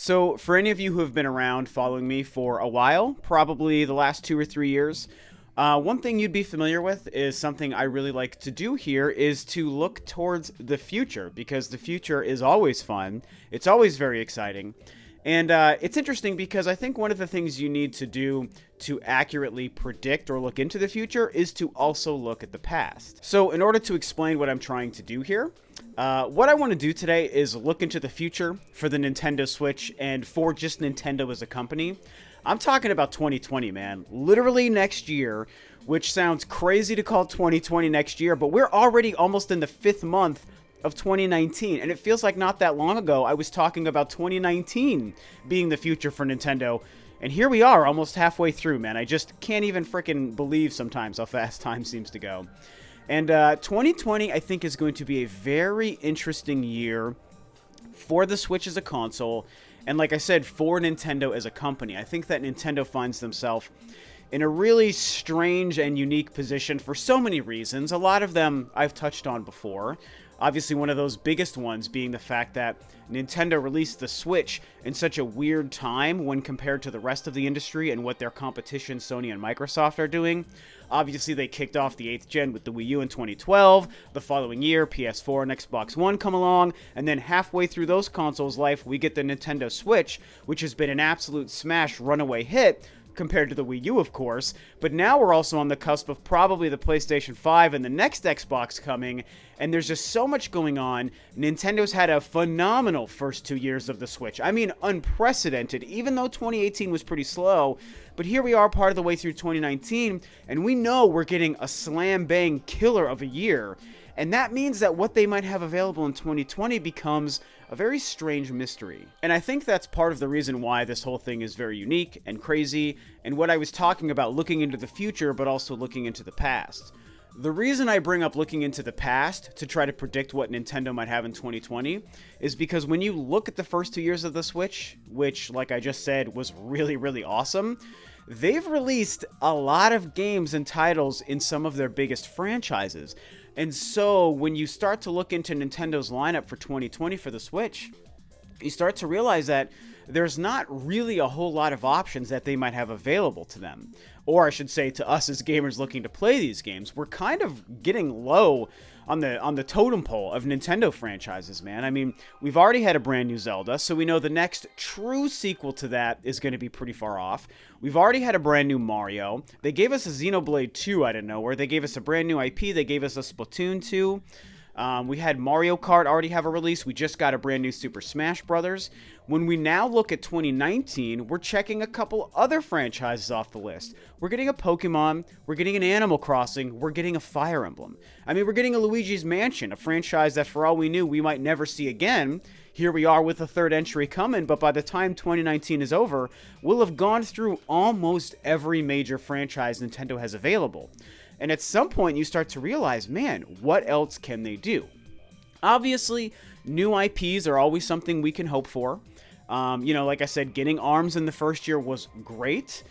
So, for any of you who have been around following me for a while, probably the last 2 or 3 years, one thing you'd be familiar with is something I really like to do here is to look towards the future because the future is always fun. It's always very exciting. And it's interesting because I think one of the things you need to do to accurately predict or look into the future is to also look at the past. So, in order to explain what I'm trying to do here, what I want to do today is look into the future for the Nintendo Switch and for just Nintendo as a company. I'm talking about 2020, man. Literally next year, which sounds crazy to call 2020 next year, but we're already almost in the 5th month of 2019, and it feels like not that long ago I was talking about 2019 being the future for Nintendo, and here we are almost halfway through, man. I just can't even freaking believe sometimes how fast time seems to go. And 2020, I think, is going to be a very interesting year for the Switch as a console, and like I said, for Nintendo as a company. I think that Nintendo finds themselves in a really strange and unique position for so many reasons. A lot of them I've touched on before. Obviously, one of those biggest ones being the fact that Nintendo released the Switch in such a weird time when compared to the rest of the industry and what their competition, Sony and Microsoft, are doing. Obviously, they kicked off the 8th gen with the Wii U in 2012. The following year, PS4 and Xbox One come along. And then halfway through those consoles' life, we get the Nintendo Switch, which has been an absolute smash runaway hit, compared to the Wii U, of course, but now we're also on the cusp of probably the PlayStation 5 and the next Xbox coming, and there's just so much going on. Nintendo's had a phenomenal first 2 years of the Switch. I mean, unprecedented, even though 2018 was pretty slow, but here we are part of the way through 2019, and we know we're getting a slam-bang killer of a year, and that means that what they might have available in 2020 becomes a very strange mystery. And I think that's part of the reason why this whole thing is very unique and crazy, and what I was talking about looking into the future, but also looking into the past. The reason I bring up looking into the past to try to predict what Nintendo might have in 2020 is because when you look at the first 2 years of the Switch, which, like I just said, was really, really awesome, they've released a lot of games and titles in some of their biggest franchises. And so when you start to look into Nintendo's lineup for 2020 for the Switch, you start to realize that there's not really a whole lot of options that they might have available to them. Or I should say to us as gamers looking to play these games. We're kind of getting low on the totem pole of Nintendo franchises, man. I mean, we've already had a brand new Zelda, so we know the next true sequel to that is going to be pretty far off. We've already had a brand new Mario. They gave us a Xenoblade 2 out of nowhere. They gave us a brand new IP. They gave us a Splatoon 2. We had Mario Kart already have a release. We just got a brand new Super Smash Bros. When we now look at 2019, we're checking a couple other franchises off the list. We're getting a Pokemon, we're getting an Animal Crossing, we're getting a Fire Emblem. I mean, we're getting a Luigi's Mansion, a franchise that for all we knew we might never see again. Here we are with a third entry coming, but by the time 2019 is over, we'll have gone through almost every major franchise Nintendo has available. And at some point, you start to realize, man, what else can they do? Obviously, new IPs are always something we can hope for. Like I said, getting ARMS in the first year was great.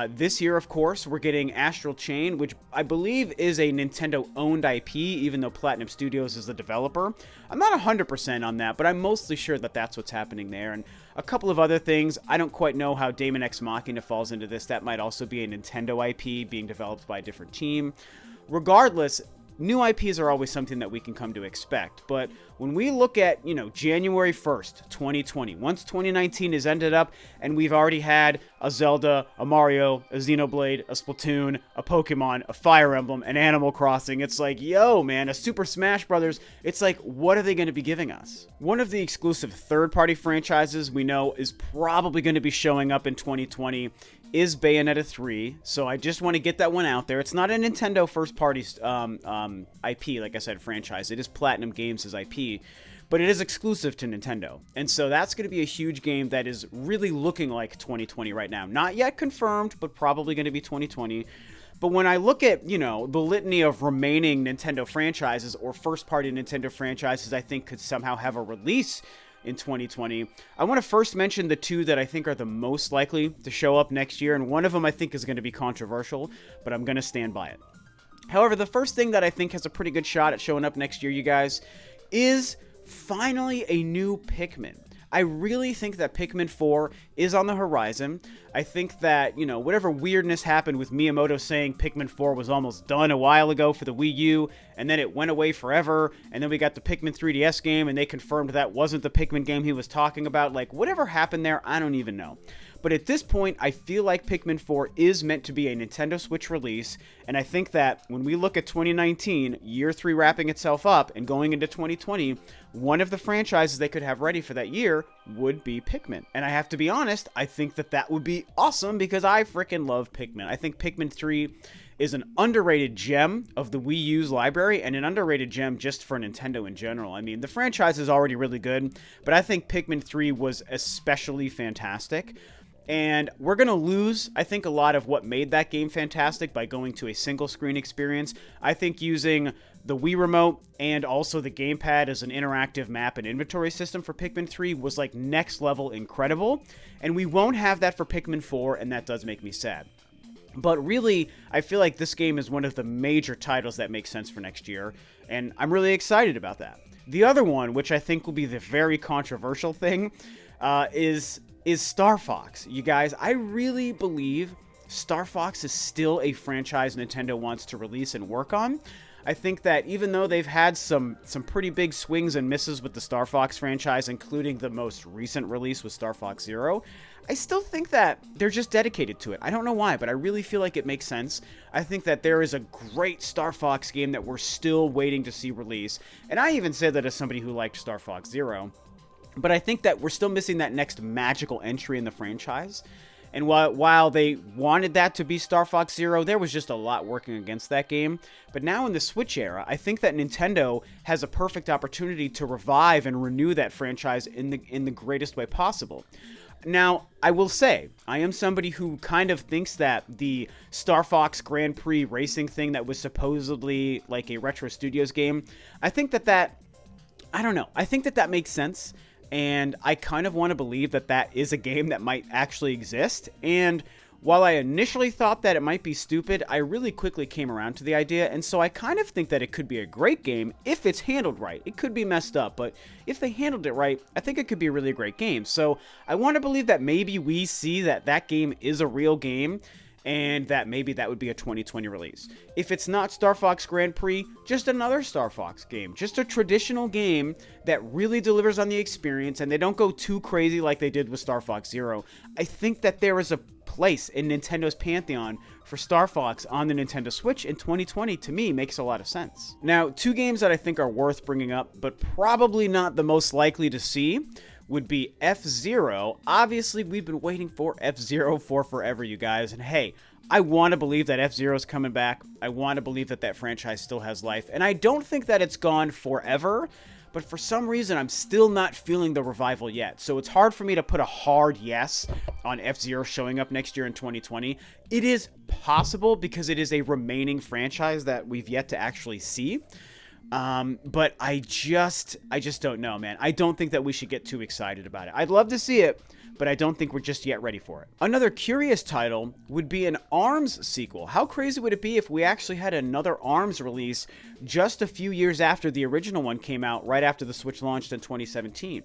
This year, of course, we're getting Astral Chain, which I believe is a Nintendo-owned IP, even though Platinum Studios is the developer. I'm not 100% on that, but I'm mostly sure that that's what's happening there. And a couple of other things. I don't quite know how Daemon X Machina falls into this. That might also be a Nintendo IP being developed by a different team. Regardless, new IPs are always something that we can come to expect, but when we look at, January 1st, 2020, once 2019 is ended up and we've already had a Zelda, a Mario, a Xenoblade, a Splatoon, a Pokemon, a Fire Emblem, an Animal Crossing, it's like, yo, man, a Super Smash Brothers, it's like, what are they going to be giving us? One of the exclusive third-party franchises we know is probably going to be showing up in 2020 is Bayonetta 3, so I just want to get that one out there. It's not a Nintendo first-party IP, like I said, franchise. It is Platinum Games' IP, but it is exclusive to Nintendo. And so that's going to be a huge game that is really looking like 2020 right now. Not yet confirmed, but probably going to be 2020. But when I look at, the litany of remaining Nintendo franchises or first-party Nintendo franchises I think could somehow have a release in 2020. I want to first mention the two that I think are the most likely to show up next year, and one of them I think is going to be controversial, but I'm going to stand by it. However, the first thing that I think has a pretty good shot at showing up next year, you guys, is finally a new Pikmin. I really think that Pikmin 4 is on the horizon. I think that, whatever weirdness happened with Miyamoto saying Pikmin 4 was almost done a while ago for the Wii U, and then it went away forever, and then we got the Pikmin 3DS game, and they confirmed that wasn't the Pikmin game he was talking about. Like, whatever happened there, I don't even know. But at this point, I feel like Pikmin 4 is meant to be a Nintendo Switch release, and I think that when we look at 2019, year 3 wrapping itself up, and going into 2020, one of the franchises they could have ready for that year would be Pikmin. And I have to be honest, I think that that would be awesome because I freaking love Pikmin. I think Pikmin 3 is an underrated gem of the Wii U's library and an underrated gem just for Nintendo in general. I mean, the franchise is already really good, but I think Pikmin 3 was especially fantastic. And we're going to lose, I think, a lot of what made that game fantastic by going to a single screen experience. I think using the Wii Remote and also the gamepad as an interactive map and inventory system for Pikmin 3 was like next level incredible. And we won't have that for Pikmin 4, and that does make me sad. But really, I feel like this game is one of the major titles that makes sense for next year, and I'm really excited about that. The other one, which I think will be the very controversial thing, is Star Fox. You guys, I really believe Star Fox is still a franchise Nintendo wants to release and work on. I think that even though they've had some pretty big swings and misses with the Star Fox franchise, including the most recent release with Star Fox Zero, I still think that they're just dedicated to it. I don't know why, but I really feel like it makes sense. I think that there is a great Star Fox game that we're still waiting to see release. And I even say that as somebody who liked Star Fox Zero. But I think that we're still missing that next magical entry in the franchise. And while they wanted that to be Star Fox Zero, there was just a lot working against that game. But now in the Switch era, I think that Nintendo has a perfect opportunity to revive and renew that franchise in the greatest way possible. Now, I will say, I am somebody who kind of thinks that the Star Fox Grand Prix racing thing that was supposedly like a Retro Studios game, I think that I don't know. I think that makes sense. And I kind of want to believe that that is a game that might actually exist. And while I initially thought that it might be stupid, I really quickly came around to the idea. And so I kind of think that it could be a great game if it's handled right. It could be messed up, but if they handled it right, I think it could be a really great game. So I want to believe that maybe we see that that game is a real game, and that maybe that would be a 2020 release. If it's not Star Fox Grand Prix, just another Star Fox game. Just a traditional game that really delivers on the experience, and they don't go too crazy like they did with Star Fox Zero. I think that there is a place in Nintendo's pantheon for Star Fox on the Nintendo Switch in 2020, to me, makes a lot of sense. Now, two games that I think are worth bringing up, but probably not the most likely to see, would be F-Zero. Obviously, we've been waiting for F-Zero for forever, you guys. And hey, I want to believe that F-Zero's coming back. I want to believe that that franchise still has life. And I don't think that it's gone forever, but for some reason, I'm still not feeling the revival yet. So it's hard for me to put a hard yes on F-Zero showing up next year in 2020. It is possible because it is a remaining franchise that we've yet to actually see. But I just don't know, man. I don't think that we should get too excited about it. I'd love to see it, but I don't think we're just yet ready for it. Another curious title would be an ARMS sequel. How crazy would it be if we actually had another ARMS release just a few years after the original one came out, right after the Switch launched in 2017?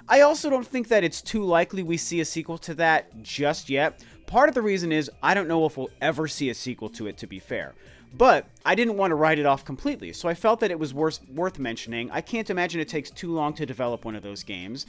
I also don't think that it's too likely we see a sequel to that just yet. Part of the reason is I don't know if we'll ever see a sequel to it, to be fair. But I didn't want to write it off completely, so I felt that it was worth mentioning. I can't imagine it takes too long to develop one of those games.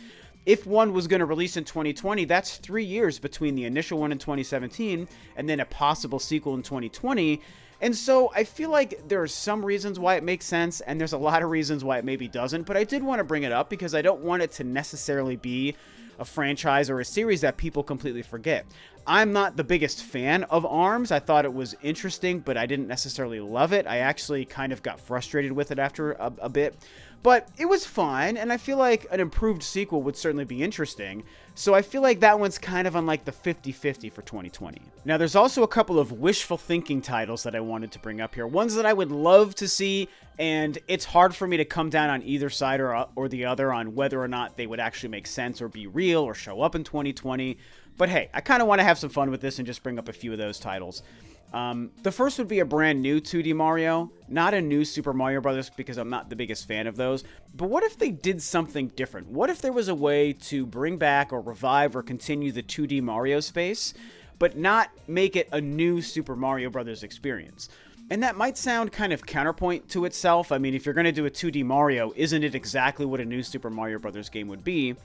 If one was going to release in 2020, that's 3 years between the initial one in 2017 and then a possible sequel in 2020. And so I feel like there are some reasons why it makes sense, and there's a lot of reasons why it maybe doesn't. But I did want to bring it up because I don't want it to necessarily be a franchise or a series that people completely forget. I'm not the biggest fan of ARMS. I thought it was interesting, but I didn't necessarily love it. I actually kind of got frustrated with it after a bit. But it was fine, and I feel like an improved sequel would certainly be interesting. So I feel like that one's kind of on like the 50-50 for 2020. Now, there's also a couple of wishful thinking titles that I wanted to bring up here. Ones that I would love to see, and it's hard for me to come down on either side or the other on whether or not they would actually make sense or be real or show up in 2020. But hey, I kind of want to have some fun with this and just bring up a few of those titles. The first would be a brand new 2D Mario, not a new Super Mario Brothers, because I'm not the biggest fan of those. But what if they did something different? What if there was a way to bring back or revive or continue the 2D Mario space, but not make it a new Super Mario Brothers experience? And that might sound kind of counterpoint to itself. I mean, if you're going to do a 2D Mario, isn't it exactly what a new Super Mario Brothers game would be?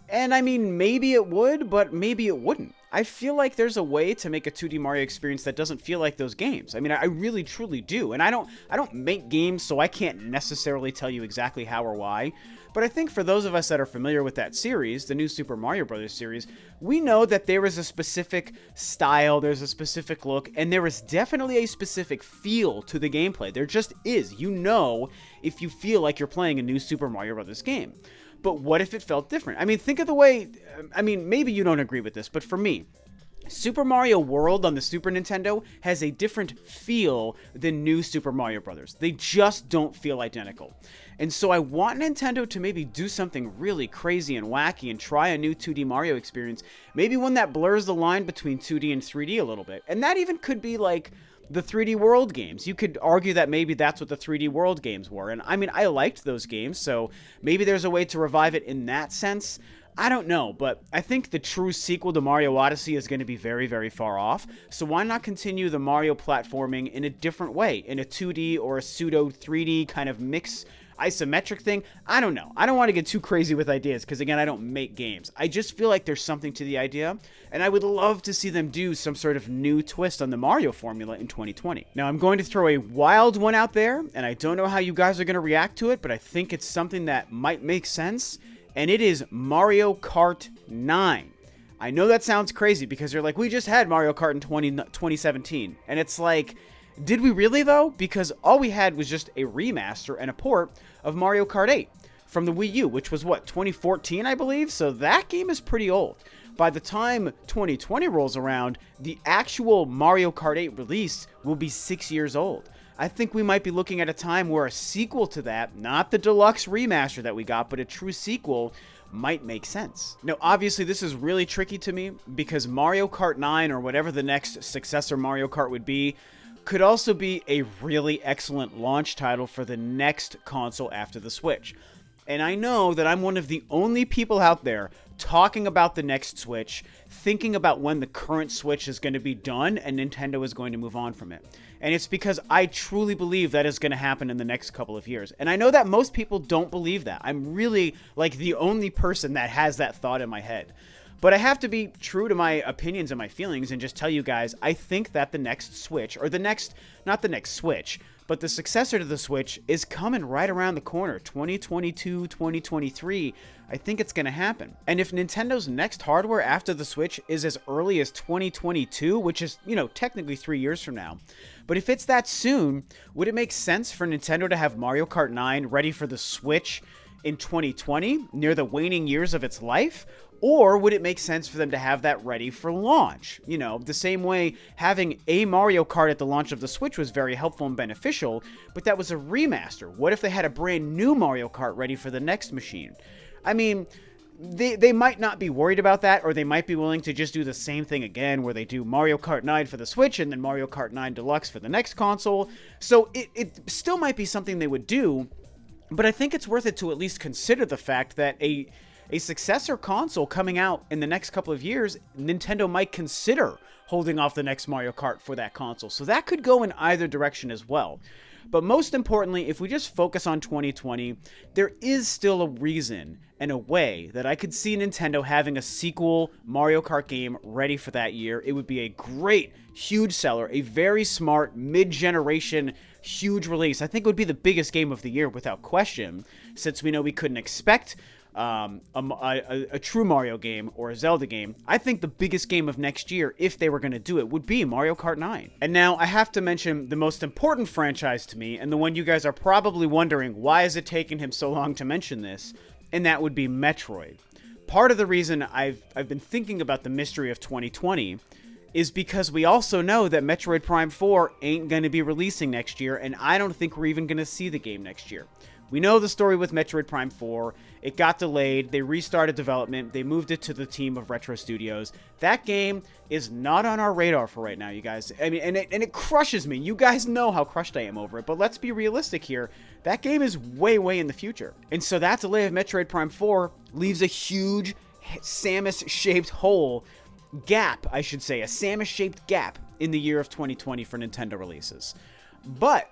And I mean, maybe it would, but maybe it wouldn't. I feel like there's a way to make a 2D Mario experience that doesn't feel like those games. I mean, I really truly do. And I don't make games, so I can't necessarily tell you exactly how or why. But I think for those of us that are familiar with that series, the new Super Mario Brothers series, we know that there is a specific style, there's a specific look, and there is definitely a specific feel to the gameplay. There just is. You know if you feel like you're playing a new Super Mario Brothers game. But what if it felt different? I mean, think of the way... I mean, maybe you don't agree with this, but for me, Super Mario World on the Super Nintendo has a different feel than new Super Mario Brothers. They just don't feel identical. And so I want Nintendo to maybe do something really crazy and wacky and try a new 2D Mario experience. Maybe one that blurs the line between 2D and 3D a little bit. And that even could be like the 3D World games. You could argue that maybe that's what the 3D World games were. And I mean, I liked those games, so maybe there's a way to revive it in that sense. I don't know, but I think the true sequel to Mario Odyssey is going to be very, very far off. So why not continue the Mario platforming in a different way, in a 2D or a pseudo 3D kind of mix isometric thing? I don't know. I don't want to get too crazy with ideas because, again, I don't make games. I just feel like there's something to the idea, and I would love to see them do some sort of new twist on the Mario formula in 2020. Now, I'm going to throw a wild one out there, and I don't know how you guys are going to react to it, but I think it's something that might make sense, and it is Mario Kart 9. I know that sounds crazy because you're like, we just had Mario Kart in 2017, and it's like, did we really though? Because all we had was just a remaster and a port of Mario Kart 8 from the Wii U, which was what, 2014, I believe? So that game is pretty old. By the time 2020 rolls around, the actual Mario Kart 8 release will be 6 years old. I think we might be looking at a time where a sequel to that, not the deluxe remaster that we got, but a true sequel, might make sense. Now, obviously, this is really tricky to me because Mario Kart 9, or whatever the next successor Mario Kart would be, could also be a really excellent launch title for the next console after the Switch. And I know that I'm one of the only people out there talking about the next Switch, thinking about when the current Switch is going to be done and Nintendo is going to move on from it. And it's because I truly believe that is going to happen in the next couple of years. And I know that most people don't believe that. I'm really like the only person that has that thought in my head. But I have to be true to my opinions and my feelings and just tell you guys, I think that the next Switch, or the next, not the next Switch, but the successor to the Switch is coming right around the corner, 2022, 2023. I think it's going to happen. And if Nintendo's next hardware after the Switch is as early as 2022, which is, you know, technically 3 years from now, but if it's that soon, would it make sense for Nintendo to have Mario Kart 9 ready for the Switch in 2020, near the waning years of its life? Or would it make sense for them to have that ready for launch? You know, the same way having a Mario Kart at the launch of the Switch was very helpful and beneficial, but that was a remaster. What if they had a brand new Mario Kart ready for the next machine? I mean, they might not be worried about that, or they might be willing to just do the same thing again, where they do Mario Kart 9 for the Switch and then Mario Kart 9 Deluxe for the next console. So it still might be something they would do, but I think it's worth it to at least consider the fact that a successor console coming out in the next couple of years, Nintendo might consider holding off the next Mario Kart for that console. So that could go in either direction as well. But most importantly, if we just focus on 2020, there is still a reason and a way that I could see Nintendo having a sequel Mario Kart game ready for that year. It would be a great, huge seller, a very smart, mid-generation, huge release. I think it would be the biggest game of the year without question, since we know we couldn't expect a true Mario game or a Zelda game. I think the biggest game of next year, if they were going to do it, would be Mario Kart 9. And now I have to mention the most important franchise to me, and the one you guys are probably wondering, why is it taking him so long to mention this? And that would be Metroid. Part of the reason I've been thinking about the mystery of 2020 is because we also know that Metroid Prime 4 ain't going to be releasing next year, and I don't think we're even going to see the game next year. We know the story with Metroid Prime 4. It got delayed. They restarted development. They moved it to the team of Retro Studios. That game is not on our radar for right now, you guys. I mean, and it crushes me. You guys know how crushed I am over it. But let's be realistic here. That game is way, way in the future. And so that delay of Metroid Prime 4 leaves a huge Samus-shaped hole, gap, I should say, a Samus-shaped gap in the year of 2020 for Nintendo releases. But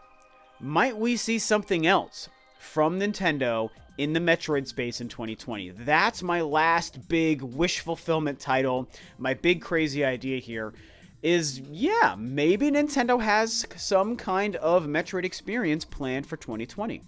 might we see something else from Nintendo in the Metroid space in 2020? That's my last big wish fulfillment title. My big crazy idea here is, yeah, maybe Nintendo has some kind of Metroid experience planned for 2020.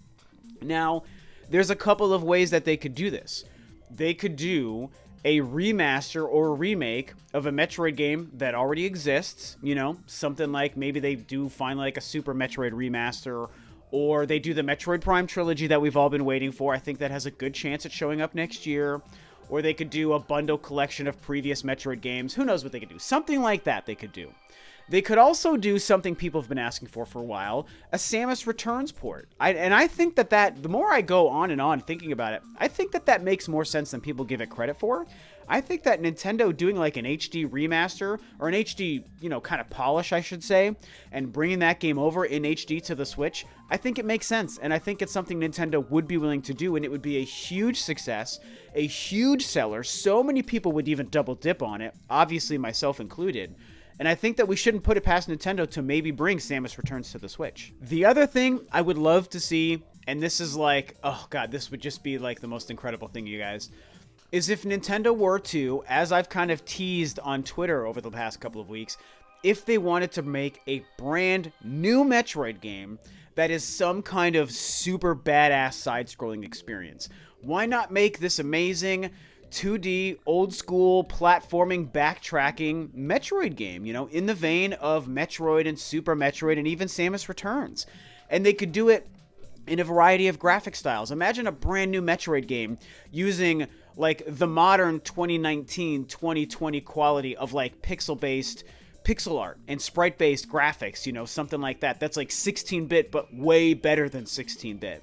Now, there's a couple of ways that they could do this. They could do a remaster or a remake of a Metroid game that already exists, you know, something like maybe they do find like a Super Metroid remaster, or they do the Metroid Prime trilogy that we've all been waiting for. I think that has a good chance at showing up next year. Or they could do a bundle collection of previous Metroid games. Who knows what they could do? Something like that they could do. They could also do something people have been asking for a while, a Samus Returns port. I think that the more I go on and on thinking about it, I think that makes more sense than people give it credit for. I think that Nintendo doing like an HD remaster, or an HD, you know, kind of polish, I should say, and bringing that game over in HD to the Switch, I think it makes sense. And I think it's something Nintendo would be willing to do, and it would be a huge success, a huge seller. So many people would even double dip on it, obviously myself included. And I think that we shouldn't put it past Nintendo to maybe bring Samus Returns to the Switch. The other thing I would love to see, and this is like, oh god, this would just be like the most incredible thing, you guys, is if Nintendo were to, as I've kind of teased on Twitter over the past couple of weeks, if they wanted to make a brand new Metroid game that is some kind of super badass side-scrolling experience. Why not make this amazing 2D, old-school, platforming, backtracking Metroid game, you know, in the vein of Metroid and Super Metroid and even Samus Returns? And they could do it in a variety of graphic styles. Imagine a brand new Metroid game using like the modern 2019, 2020 quality of like pixel-based pixel art and sprite-based graphics, you know, something like that. That's like 16-bit, but way better than 16-bit.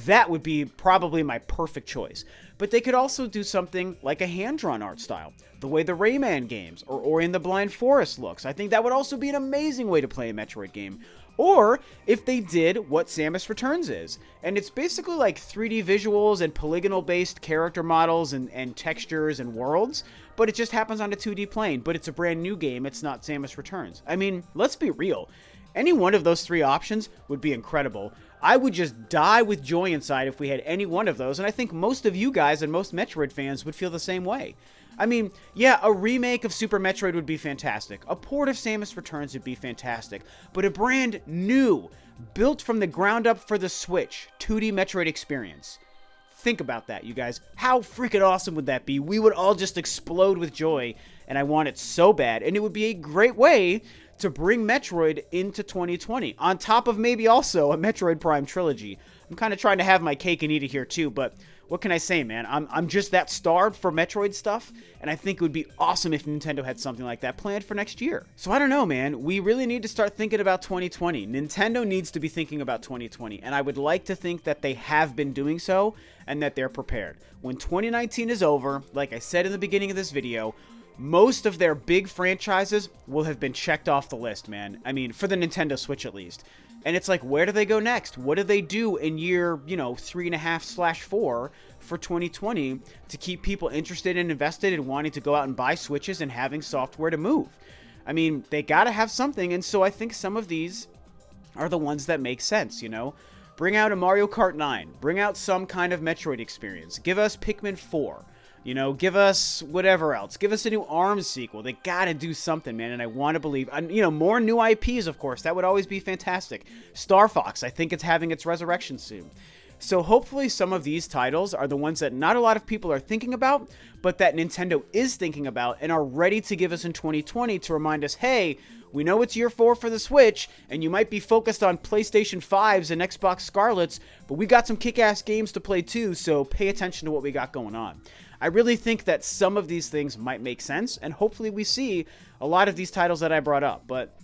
That would be probably my perfect choice. But they could also do something like a hand-drawn art style, the way the Rayman games or Ori and the Blind Forest looks. I think that would also be an amazing way to play a Metroid game. Or if they did what Samus Returns is, and it's basically like 3D visuals and polygonal-based character models and textures and worlds, but it just happens on a 2D plane, but it's a brand new game, it's not Samus Returns. I mean, let's be real. Any one of those three options would be incredible. I would just die with joy inside if we had any one of those, and I think most of you guys and most Metroid fans would feel the same way. I mean, yeah, a remake of Super Metroid would be fantastic. A port of Samus Returns would be fantastic. But a brand new, built from the ground up for the Switch, 2D Metroid experience. Think about that, you guys. How freaking awesome would that be? We would all just explode with joy, and I want it so bad. And it would be a great way to bring Metroid into 2020, on top of maybe also a Metroid Prime trilogy. I'm kind of trying to have my cake and eat it here too, but what can I say, man? I'm just that starved for Metroid stuff, and I think it would be awesome if Nintendo had something like that planned for next year. So I don't know, man. We really need to start thinking about 2020. Nintendo needs to be thinking about 2020, and I would like to think that they have been doing so, and that they're prepared. When 2019 is over, like I said in the beginning of this video, most of their big franchises will have been checked off the list, man. I mean, for the Nintendo Switch at least. And it's like, where do they go next? What do they do in year, 3.5/4 for 2020 to keep people interested and invested and wanting to go out and buy Switches and having software to move? I mean, they gotta have something, and so I think some of these are the ones that make sense, you know? Bring out a Mario Kart 9. Bring out some kind of Metroid experience. Give us Pikmin 4. Give us whatever else. Give us a new ARMS sequel. They gotta do something, man, and I want to believe. More new IPs, of course. That would always be fantastic. Star Fox, I think it's having its resurrection soon. So hopefully some of these titles are the ones that not a lot of people are thinking about, but that Nintendo is thinking about and are ready to give us in 2020 to remind us, hey, we know it's year 4 for the Switch, and you might be focused on PlayStation 5s and Xbox Scarlets, but we got some kick-ass games to play too, so pay attention to what we got going on. I really think that some of these things might make sense, and hopefully we see a lot of these titles that I brought up, but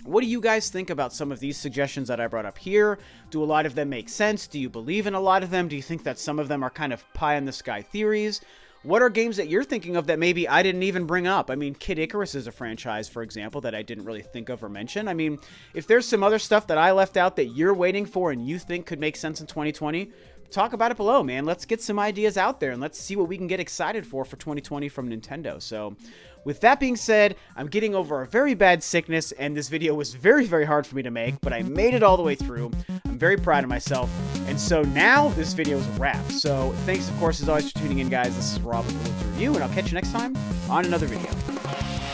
What do you guys think about some of these suggestions that I brought up here? Do a lot of them make sense? Do you believe in a lot of them? Do you think that some of them are kind of pie-in-the-sky theories? What are games that you're thinking of that maybe I didn't even bring up? I mean, Kid Icarus is a franchise, for example, that I didn't really think of or mention. I mean, if there's some other stuff that I left out that you're waiting for and you think could make sense in 2020, talk about it below, man. Let's get some ideas out there and let's see what we can get excited for 2020 from Nintendo. So with that being said, I'm getting over a very bad sickness, and this video was very, very hard for me to make, but I made it all the way through. I'm very proud of myself, and so now this video is a wrap. So thanks, of course, as always, for tuning in, guys. This is Rob with Ro2R, and I'll catch you next time on another video.